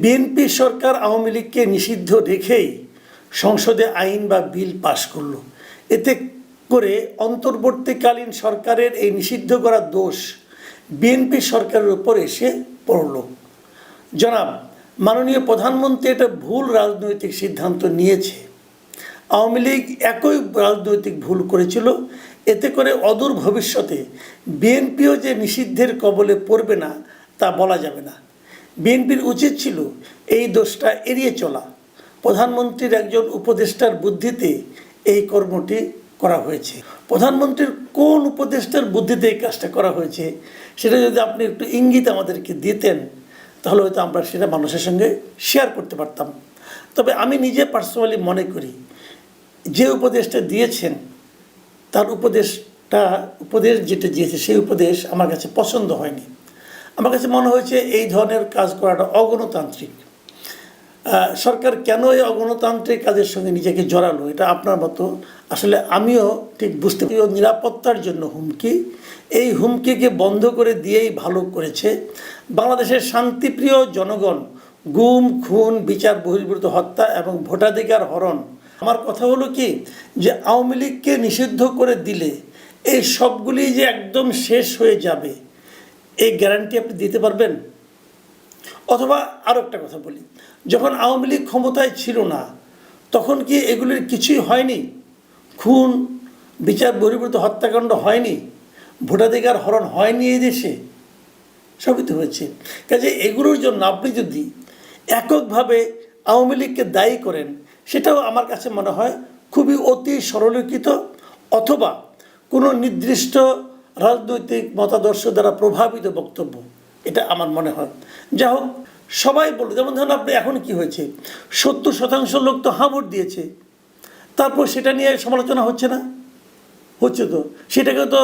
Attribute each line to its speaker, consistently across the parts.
Speaker 1: BNP সরকার আওয়ামী লীগকে নিষিদ্ধ রেখেই সংসদে আইন বা বিল পাশ করলো। এতে করে অন্তর্বর্তীকালীন সরকারের এই নিষিদ্ধ করা দোষ বিএনপি সরকারের উপর এসে পড়ল। জনাব মাননীয় প্রধানমন্ত্রী এটা ভুল রাজনৈতিক সিদ্ধান্ত নিয়েছে। আওয়ামী লীগ একই রাজনৈতিক ভুল করেছিল। এতে করে অদূর ভবিষ্যতে বিএনপিও যে নিষিদ্ধের কবলে পড়বে না তা বলা যাবে না। বিএনপির উচিত ছিল এই দোষটা এড়িয়ে চলা। প্রধানমন্ত্রীর একজন উপদেষ্টার বুদ্ধিতে এই কর্মটি করা হয়েছে। প্রধানমন্ত্রীর কোন উপদেষ্টার বুদ্ধিতে এই কাজটা করা হয়েছে সেটা যদি আপনি একটু ইঙ্গিত আমাদেরকে দিতেন তাহলে হয়তো আমরা সেটা মানুষের সঙ্গে শেয়ার করতে পারতাম। তবে আমি নিজে পার্সোনালি মনে করি যে উপদেশটা দিয়েছেন তার উপদেশ যেটা দিয়েছে সেই উপদেশ আমার কাছে পছন্দ হয়নি। আমার কাছে মনে হয়েছে এই ধরনের কাজ করাটা অগণতান্ত্রিক। সরকার কেন এই অগণতান্ত্রিক কাজের সঙ্গে নিজেকে জড়ালো এটা আপনার মতো আসলে আমিও ঠিক বুঝতে পারি। নিরাপত্তার জন্য হুমকি, এই হুমকিকে বন্ধ করে দিয়েই ভালো করেছে। বাংলাদেশের শান্তিপ্রিয় জনগণ গুম, খুন, বিচার বহির্ভূত হত্যা এবং ভোটাধিকার হরণ। আমার কথা হলো কি যে আওয়ামী লীগকে নিষিদ্ধ করে দিলে এই সবগুলি যে একদম শেষ হয়ে যাবে এই গ্যারান্টি আপনি দিতে পারবেন? অথবা আরও একটা কথা বলি, যখন আওয়ামী লীগ ক্ষমতায় ছিল না তখন কি এগুলির কিছুই হয়নি? খুন, বিচার বহির্ভূত হত্যাকাণ্ড হয়নি? ভোটাধিকার হরণ হয়নি এই দেশে? সবই তো হয়েছে। কাজে এগুলোর জন্য আপনি যদি এককভাবে আওয়ামী লীগকে দায়ী করেন সেটাও আমার কাছে মনে হয় খুবই অতি সরলীকৃত অথবা কোনো নির্দিষ্ট রাজনৈতিক মতাদর্শ দ্বারা প্রভাবিত বক্তব্য, এটা আমার মনে হয়। যা হোক, সবাই বলল, যেমন ধরুন আপনি এখন কি হয়েছে, 70% লোক তো হাঁ ভোট দিয়েছে, তারপর সেটা নিয়ে সমালোচনা হচ্ছে না? হচ্ছে তো। সেটাকে তো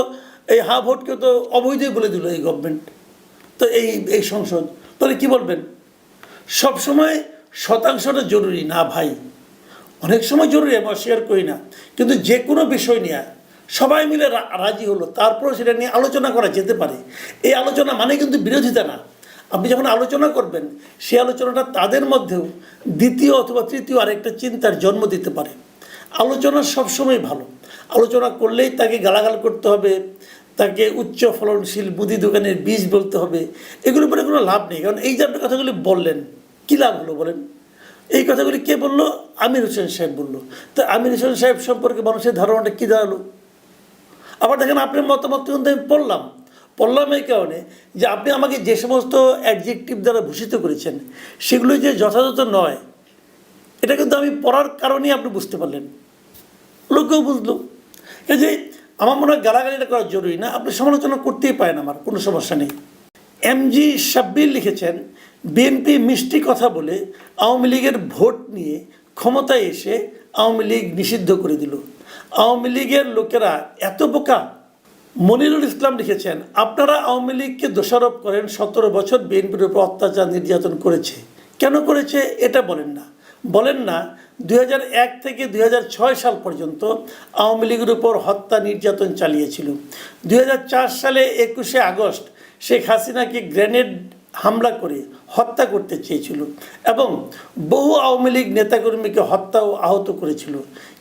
Speaker 1: এই হাঁ ভোটকে তো অবৈধই বলে দিল এই গভর্নমেন্ট, তো এই সংসদ। তাহলে কি বলবেন? সবসময় শতাংশটা জরুরি না ভাই, অনেক সময় জরুরি, আমি অস্বীকার করি না, কিন্তু যে কোনো বিষয় নিয়ে সবাই মিলে রাজি হলো তারপরেও সেটা নিয়ে আলোচনা করা যেতে পারে। এই আলোচনা মানে কিন্তু বিরোধিতা না। আপনি যখন আলোচনা করবেন সেই আলোচনাটা তাদের মধ্যেও দ্বিতীয় অথবা তৃতীয় আরেকটা চিন্তার জন্ম দিতে পারে। আলোচনা সবসময় ভালো। আলোচনা করলেই তাকে গালাগাল করতে হবে, তাকে উচ্চ ফলনশীল মুদি দোকানের বীজ বলতে হবে, এগুলোর উপরে কোনো লাভ নেই। কারণ এই যে আপনি কথাগুলি বললেন, কী লাভ হলো বলেন? এই কথাগুলি কে বললো? আমির হোসেন সাহেব বললো। তো আমির হোসেন সাহেব সম্পর্কে মানুষের ধারণাটা কী দাঁড়ালো? আবার দেখেন আপনার মতামত কিন্তু আমি পড়লাম এই কারণে যে আপনি আমাকে যে সমস্ত অ্যাডজেক্টিভ দ্বারা ভূষিত করেছেন সেগুলো যে যথাযথ নয় এটা কিন্তু আমি পড়ার কারণেই আপনি বুঝতে পারলেন, লোকেও বুঝলো। এই যে আমার মনে হয় গালাগালিটা করা জরুরি না, আপনি সমালোচনা করতেই পারেন, আমার কোনো সমস্যা নেই। এমজি শাব্বির লিখেছেন, বিএনপি মিষ্টি কথা বলে আওয়ামী লীগের ভোট নিয়ে ক্ষমতায় এসে আওয়ামী লীগ নিষিদ্ধ করে দিল। আওয়ামী লীগের লোকেরা এত বোকা। মনিরুল ইসলাম লিখেছেন, আপনারা আওয়ামী লীগকে দোষারোপ করেন 17 বছর বিএনপির উপর অত্যাচার নির্যাতন করেছে। কেন করেছে এটা বলেন না 2001 থেকে 2006 সাল পর্যন্ত আওয়ামী লীগের উপর হত্যা নির্যাতন চালিয়েছিল। 2004 সালে 21শে আগস্ট শেখ হাসিনাকে গ্রেনেড হামলা করে হত্যা করতে চেয়েছিল এবং বহু আওয়ামী লীগ নেতাকর্মীকে হত্যা ও আহত করেছিল,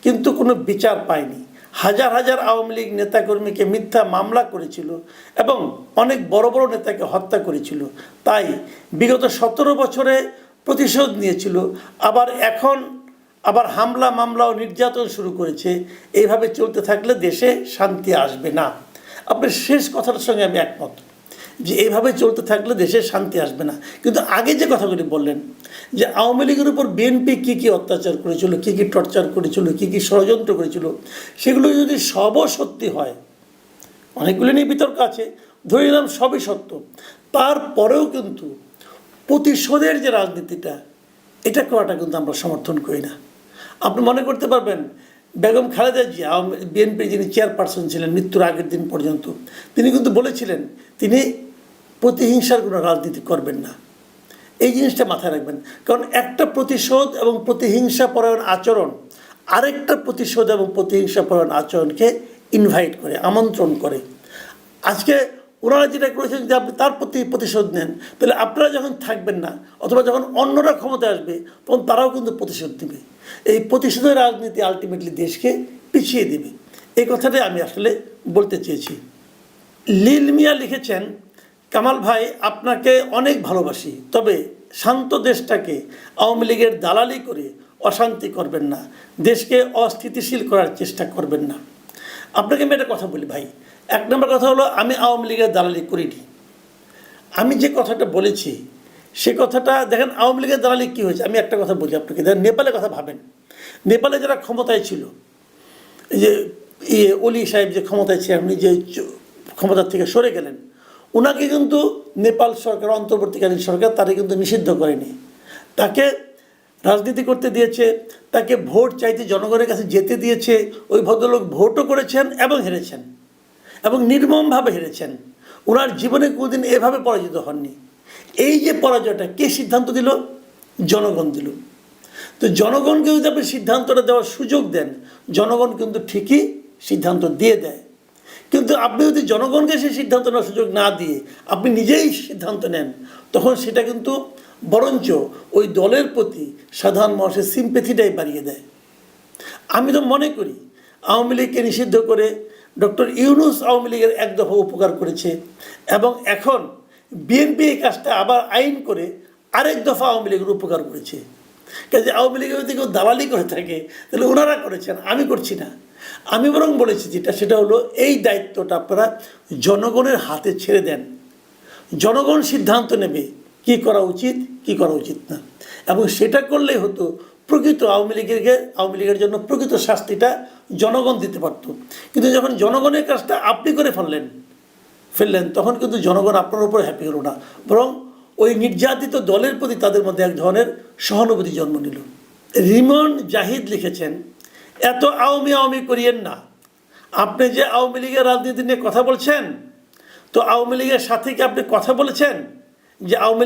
Speaker 1: কিন্তু কোনো বিচার পায়নি। হাজার হাজার আওয়ামী লীগ নেতাকর্মীকে মিথ্যা মামলা করেছিল এবং অনেক বড় বড় নেতাকে হত্যা করেছিল। তাই বিগত 17 বছরে প্রতিশোধ নিয়েছিল। এখন হামলা, মামলা ও নির্যাতন শুরু করেছে। এইভাবে চলতে থাকলে দেশে শান্তি আসবে না। আপনার শেষ কথাটার সঙ্গে আমি একমত যে এইভাবে চলতে থাকলে দেশে শান্তি আসবে না। কিন্তু আগে যে কথাগুলি বললেন যে আওয়ামী লীগের উপর বিএনপি কী কী অত্যাচার করেছিল, কী কী টর্চার করেছিল, কী কী ষড়যন্ত্র করেছিল, সেগুলো যদি সবও সত্যি হয়, অনেকগুলো নিয়ে বিতর্ক আছে, ধরে নিলাম সবই সত্য, তারপরেও কিন্তু প্রতিশোধের যে রাজনীতিটা এটা করাটা কিন্তু আমরা সমর্থন করি না। আপনি মনে করতে পারবেন বেগম খালেদা জিয়া বিএনপির যিনি চেয়ারপারসন ছিলেন মৃত্যুর আগের দিন পর্যন্ত, তিনি কিন্তু বলেছিলেন তিনি প্রতিহিংসার কোনো রাজনীতি করবেন না। এই জিনিসটা মাথায় রাখবেন, কারণ একটা প্রতিশোধ এবং প্রতিহিংসা পরায়ণ আচরণ আরেকটা প্রতিশোধ এবং প্রতিহিংসা পরায়ণ আচরণকে ইনভাইট করে, আমন্ত্রণ করে। আজকে ওনারা যেটা করেছেন যে আপনি তার প্রতি প্রতিশোধ নেন, তাহলে আপনারা যখন থাকবেন না অথবা যখন অন্যরা ক্ষমতায় আসবে তখন তারাও কিন্তু প্রতিশোধ নেবে। এই প্রতিশোধের রাজনীতি আলটিমেটলি দেশকে পিছিয়ে দেবে। এই কথাটাই আমি আসলে বলতে চেয়েছি। লীল মিয়া লিখেছেন, কামাল ভাই আপনাকে অনেক ভালোবাসি, তবে শান্ত দেশটাকে আওয়ামী লীগের দালালি করে অশান্তি করবেন না, দেশকে অস্থিতিশীল করার চেষ্টা করবেন না। আপনাকে আমি একটা কথা বলি ভাই, এক নম্বর কথা হলো আমি আওয়ামী লীগের দালালি করিনি। আমি যে কথাটা বলেছি সে কথাটা দেখেন, আওয়ামী লীগের দালালি কী হয়েছে আমি একটা কথা বলি আপনাকে। দেখেন নেপালের কথা ভাবেন, নেপালে যারা ক্ষমতায় ছিল, এই যে ওলি সাহেব যে ক্ষমতায় ছিলেন, উনি যে ক্ষমতার থেকে সরে গেলেন, ওনাকে কিন্তু নেপাল সরকার, অন্তর্বর্তীকালীন সরকার তারা কিন্তু নিষিদ্ধ করেনি, তাকে রাজনীতি করতে দিয়েছে, তাকে ভোট চাইতে জনগণের কাছে যেতে দিয়েছে। ওই ভদ্রলোক ভোটও করেছেন এবং হেরেছেন, এবং নির্মমভাবে হেরেছেন। ওনার জীবনে কোনোদিন এভাবে পরাজিত হননি। এই যে পরাজয়টা কে সিদ্ধান্ত দিল? জনগণ দিল। তো জনগণকে যদি আপনি সিদ্ধান্তটা দেওয়ার সুযোগ দেন, জনগণ কিন্তু ঠিকই সিদ্ধান্ত দিয়ে দেয়। কিন্তু আপনি যদি জনগণকে সেই সিদ্ধান্ত নেওয়ার সুযোগ না দিয়ে আপনি নিজেই সিদ্ধান্ত নেন, তখন সেটা কিন্তু বরঞ্চ ওই দলের প্রতি সাধারণ মানুষের সিম্প্যাথিটাই বাড়িয়ে দেয়। আমি তো মনে করি আওয়ামী লীগকে নিষিদ্ধ করে ডক্টর ইউনূস আওয়ামী লীগের এক দফা উপকার করেছে, এবং এখন বিএনপি এই কাজটা আবার আইন করে আরেক দফা আওয়ামী লীগের উপকার করেছে। কাজে আওয়ামী লীগের যদি কেউ দালালি করে থাকে তাহলে ওনারা করেছেন, আমি করছি না। আমি বরং বলেছি যেটা, সেটা হলো এই দায়িত্বটা আপনারা জনগণের হাতে ছেড়ে দেন। জনগণ সিদ্ধান্ত নেবে কী করা উচিত কী করা উচিত না, এবং সেটা করলেই হতো প্রকৃত আওয়ামী লীগের জন্য প্রকৃত শাস্তিটা জনগণ দিতে পারত। কিন্তু যখন জনগণের কাজটা আপনি করে ফেললেন, তখন কিন্তু জনগণ আপনার উপর হ্যাপি হলো না, বরং ওই নির্যাতিত দলের প্রতি তাদের মধ্যে এক ধরনের সহানুভূতি জন্ম নিল। রিমন জাহিদ লিখেছেন, এত আওয়ামী করিয়েন না। আপনি যে আওয়ামী লীগের রাজনীতি নিয়ে কথা বলছেন, তো আওয়ামী লীগের সাথে কি আপনি কথা বলেছেন যে আওয়ামী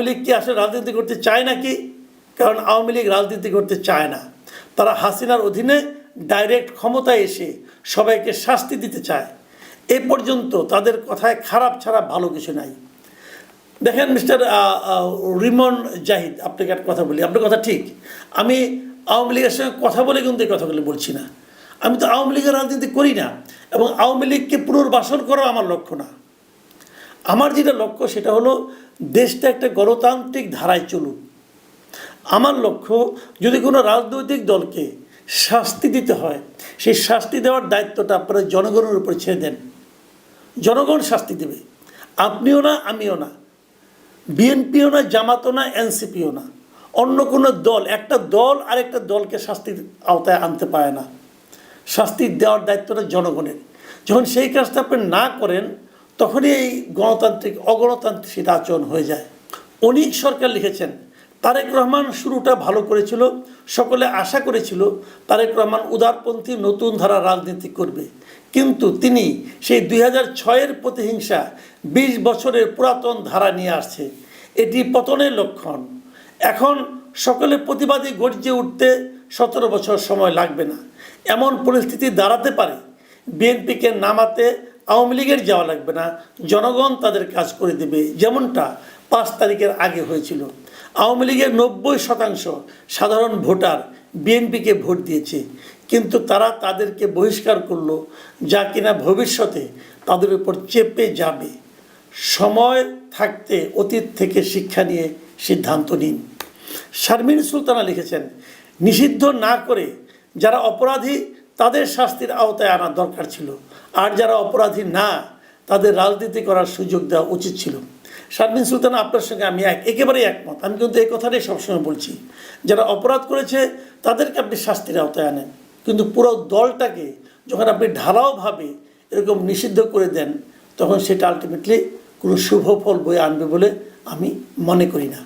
Speaker 1: লীগ কি আসলে রাজনীতি করতে চায় নাকি? কারণ আওয়ামী লীগ রাজনীতি করতে চায় না, তারা হাসিনার অধীনে ডাইরেক্ট ক্ষমতায় এসে সবাইকে শাস্তি দিতে চায়। এ পর্যন্ত তাদের কথায় খারাপ ছাড়া ভালো কিছু নাই। দেখেন মিস্টার রিমন জাহিদ, আপনাকে একটা কথা বলি, আপনার কথা ঠিক। আমি আওয়ামী লীগের সঙ্গে কথা বলে কিন্তু এই কথাগুলো বলছি না। আমি তো আওয়ামী লীগের রাজনীতি করি না, এবং আওয়ামী লীগকে পুনর্বাসন করা আমার লক্ষ্য না। আমার যেটা লক্ষ্য সেটা হলো দেশটা একটা গণতান্ত্রিক ধারায় চলুক। আমার লক্ষ্য, যদি কোনো রাজনৈতিক দলকে শাস্তি দিতে হয়, সেই শাস্তি দেওয়ার দায়িত্বটা আপনারা জনগণের উপর ছেড়ে দেন। জনগণ শাস্তি দেবে, আপনিও না, আমিও না, বিএনপিও না, জামাতও না, এনসিপিও না, অন্য কোনো দল। একটা দল আরেকটা দলকে শাস্তির আওতায় আনতে পারে না। শাস্তি দেওয়ার দায়িত্বটা জনগণের। যখন সেই কাজটা আপনি না করেন, তখনই এই অগণতান্ত্রিক সেটা আচরণ হয়ে যায়। অনিক সরকার লিখেছেন, তারেক রহমান শুরুটা ভালো করেছিল, সকলে আশা করেছিল তারেক রহমান উদারপন্থী নতুন ধারা রাজনীতি করবে, কিন্তু তিনি সেই 2006-এর প্রতিহিংসা 20 বছরের পুরাতন ধারা নিয়ে আসছে। এটি পতনের লক্ষণ। এখন সকলে প্রতিবাদী গর্জে উঠতে 17 বছর সময় লাগবে না। এমন পরিস্থিতি দাঁড়াতে পারে, বিএনপিকে নামাতে আওয়ামী লীগের যাওয়া লাগবে না, জনগণ তাদের কাজ করে দেবে, যেমনটা 5 তারিখের আগে হয়েছিল। আওয়ামী লীগের 90% সাধারণ ভোটার বিএনপিকে ভোট দিয়েছে, কিন্তু তারা তাদেরকে বহিষ্কার করলো, যা কিনা ভবিষ্যতে তাদের উপর চেপে যাবে। সময় থাকতে অতীত থেকে শিক্ষা নিয়ে সিদ্ধান্ত নিন। শারমিন সুলতানা লিখেছেন, নিষিদ্ধ না করে যারা অপরাধী তাদের শাস্তির আওতায় আনা দরকার ছিল, আর যারা অপরাধী না তাদের রাজনীতি করার সুযোগ দেওয়া উচিত ছিল। শারমিন সুলতানা, আপনার সঙ্গে আমি একেবারেই একমত। আমি কিন্তু এই কথাটাই সবসময় বলছি, যারা অপরাধ করেছে তাদেরকে আপনি শাস্তির আওতায় আনেন, কিন্তু পুরো দলটাকে যখন আপনি ঢালাওভাবে এরকম নিষিদ্ধ করে দেন, তখন সেটা আলটিমেটলি কোনো শুভ ফল বয়ে আনবে বলে আমি মনে করি না।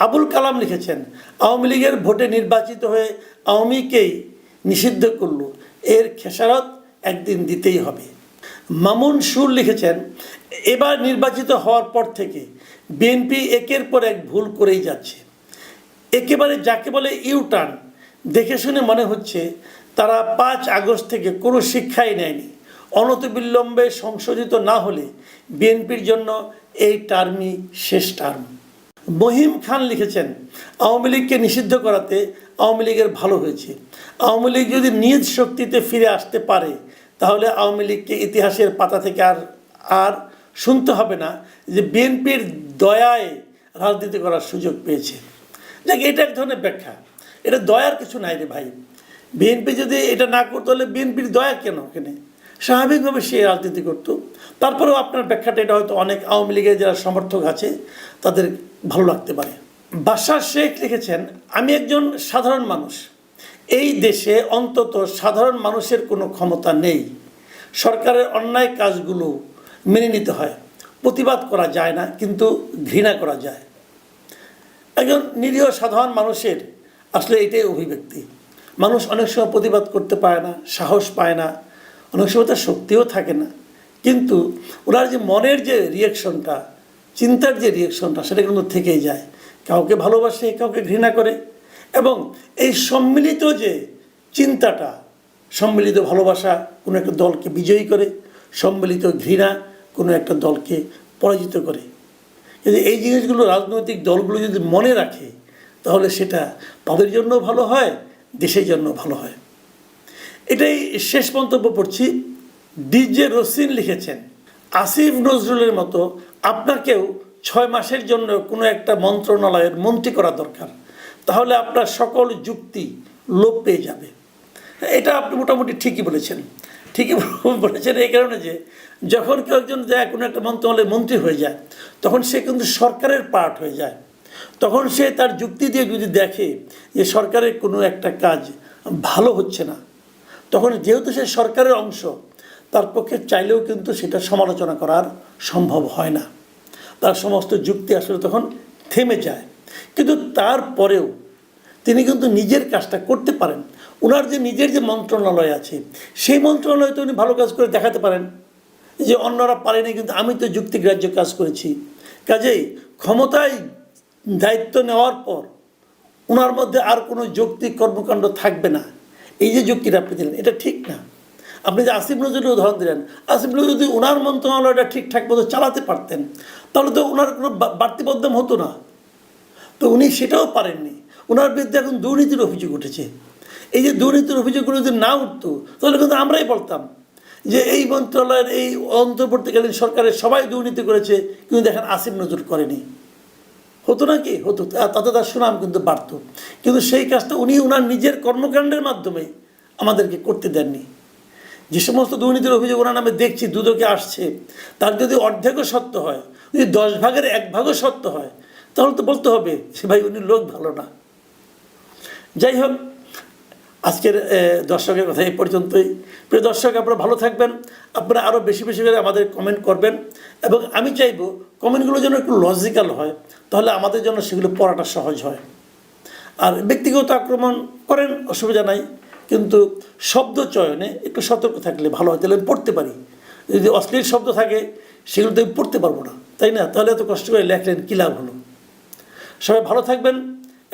Speaker 1: আবুল কালাম লিখেছেন, আওয়ামী লীগের ভোটে নির্বাচিত হয়ে আওয়ামীকেই নিষিদ্ধ করলো, এর খেসারত একদিন দিতেই হবে। মামুন সুর লিখেছেন, এবার নির্বাচিত হওয়ার পর থেকে বিএনপি একের পর এক ভুল করেই যাচ্ছে। একেবারে যাকে বলে ইউটার্ন, দেখে শুনে মনে হচ্ছে তারা 5 আগস্ট থেকে কোনো শিক্ষাই নেয়নি। অনতিবিলম্বে সংশোধিত না হলে বিএনপির জন্য এই টার্মই শেষ টার্ম। মহিম খান লিখেছেন, আওয়ামী লীগকে নিষিদ্ধ করাতে আওয়ামী লীগের ভালো হয়েছে। আওয়ামী লীগ যদি নিজ শক্তিতে ফিরে আসতে পারে তাহলে আওয়ামী লীগকে ইতিহাসের পাতা থেকে আর শুনতে হবে না যে বিএনপির দয়ায় রাজনীতি করার সুযোগ পেয়েছে। দেখ, এটা এক ধরনের ব্যাখ্যা, এটা দয়ার কিছু নাই রে ভাই। বিএনপি যদি এটা না করতো তাহলে বিএনপির দয়া কেন? এখানে স্বাভাবিকভাবে সে রাজনীতি করতো। তারপরেও আপনার ব্যাখ্যাটা এটা হয়তো অনেক আওয়ামী লীগের যারা সমর্থক আছে তাদের ভালো লাগতে পারে। বাশার শেখ লিখেছেন, আমি একজন সাধারণ মানুষ, এই দেশে অন্তত সাধারণ মানুষের কোনো ক্ষমতা নেই। সরকারের অন্যায় কাজগুলো মেনে নিতে হয়, প্রতিবাদ করা যায় না কিন্তু ঘৃণা করা যায়। একজন নিরীহ সাধারণ মানুষের আসলে এটাই অভিব্যক্তি। মানুষ অনেক সময় প্রতিবাদ করতে পারে না, সাহস পায় না, অনেক সময় তার শক্তিও থাকে না, কিন্তু ওনার যে মনের যে রিয়াকশনটা, চিন্তার যে রিয়াকশনটা, সেটা কিন্তু থেকেই যায়। কাউকে ভালোবাসে, কাউকে ঘৃণা করে, এবং এই সম্মিলিত যে চিন্তাটা, সম্মিলিত ভালোবাসা কোনো একটা দলকে বিজয়ী করে, সম্মিলিত ঘৃণা কোনো একটা দলকে পরাজিত করে। যদি এই জিনিসগুলো রাজনৈতিক দলগুলো যদি মনে রাখে তাহলে সেটা তাদের জন্য ভালো হয়, দেশের জন্য ভালো হয়। এটাই শেষ মন্তব্য পড়ছি। ডিজে রসিন লিখেছেন, আসিফ নজরুলের মতো আপনাকেও 6 মাসের জন্য কোনো একটা মন্ত্রণালয়ের মন্ত্রী করা দরকার, তাহলে আপনার সকল যুক্তি লোপ পেয়ে যাবে। এটা আপনি মোটামুটি ঠিকই বলেছেন। ঠিকই বলেছেন এই কারণে যে যখন কেউ একজন যায় কোনো একটা মন্ত্রণালয়ের মন্ত্রী হয়ে যায় তখন সে কিন্তু সরকারের পার্ট হয়ে যায়। তখন সে তার যুক্তি দিয়ে যদি দেখে যে সরকারের কোনো একটা কাজ ভালো হচ্ছে না, তখন যেহেতু সে সরকারের অংশ, তার পক্ষে চাইলেও কিন্তু সেটা সমালোচনা করার সম্ভব হয় না। তার সমস্ত যুক্তি আসলে তখন থেমে যায়। কিন্তু তারপরেও তিনি কিন্তু নিজের কাজটা করতে পারেন। ওনার যে নিজের যে মন্ত্রণালয় আছে সেই মন্ত্রণালয়ে তো উনি ভালো কাজ করে দেখাতে পারেন যে অন্যরা পারেনি, কিন্তু আমি তো যুক্তিগ্রাহ্য কাজ করেছি। কাজেই ক্ষমতায় দায়িত্ব নেওয়ার পর ওনার মধ্যে আর কোনো যৌক্তিক কর্মকাণ্ড থাকবে না। এই যে যুক্তিটা আপনি দিলেন এটা ঠিক না। আপনি যে আসিফ নজরুলের উদাহরণ দিলেন, আসিফ নজরুল যদি ওনার মন্ত্রণালয়টা ঠিকঠাক মতো চালাতে পারতেন তাহলে তো ওনার কোনো বাড়তি বদনাম হতো না। তো উনি সেটাও পারেননি। ওনার বিরুদ্ধে এখন দুর্নীতির অভিযোগ উঠেছে। এই যে দুর্নীতির অভিযোগগুলো যদি না উঠতো তাহলে কিন্তু আমরাই বলতাম যে এই মন্ত্রণালয়ের এই অন্তর্বর্তীকালীন সরকারের সবাই দুর্নীতি করেছে, কিন্তু দেখেন আসিফ নজরুল করেনি। হতো না কি? হতো, তাতে তার সুনাম কিন্তু বাড়তো। কিন্তু সেই কাজটা উনি ওনার নিজের কর্মকাণ্ডের মাধ্যমে আমাদেরকে করতে দেননি। যে সমস্ত দুর্নীতির অভিযোগ ওনার নামে দেখছি দুদকে আসছে, তার যদি অর্ধেকও সত্য হয়, যদি 10 ভাগের 1 ভাগও সত্য হয়, তাহলে তো বলতে হবে সে ভাই উনি লোক ভালো না। যাই হোক, আজকের দর্শকের কথা এই পর্যন্তই। প্রিয় দর্শক, আপনারা ভালো থাকবেন। আপনারা আরও বেশি বেশি করে আমাদের কমেন্ট করবেন, এবং আমি চাইব কমেন্টগুলো যেন একটু লজিক্যাল হয়, তাহলে আমাদের জন্য সেগুলো পড়াটা সহজ হয়। আর ব্যক্তিগত আক্রমণ করেন, অসুবিধা নাই, কিন্তু শব্দ চয়নে একটু সতর্ক থাকলে ভালো হয়, তাহলে আমি পড়তে পারি। যদি অশ্লীল শব্দ থাকে সেগুলো তো আমি পড়তে পারবো না, তাই না? তাহলে এত কষ্ট করে লেখলেন কী লাভ হলো? সবাই ভালো থাকবেন।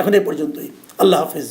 Speaker 1: এখন এই পর্যন্তই। আল্লাহ হাফেজ।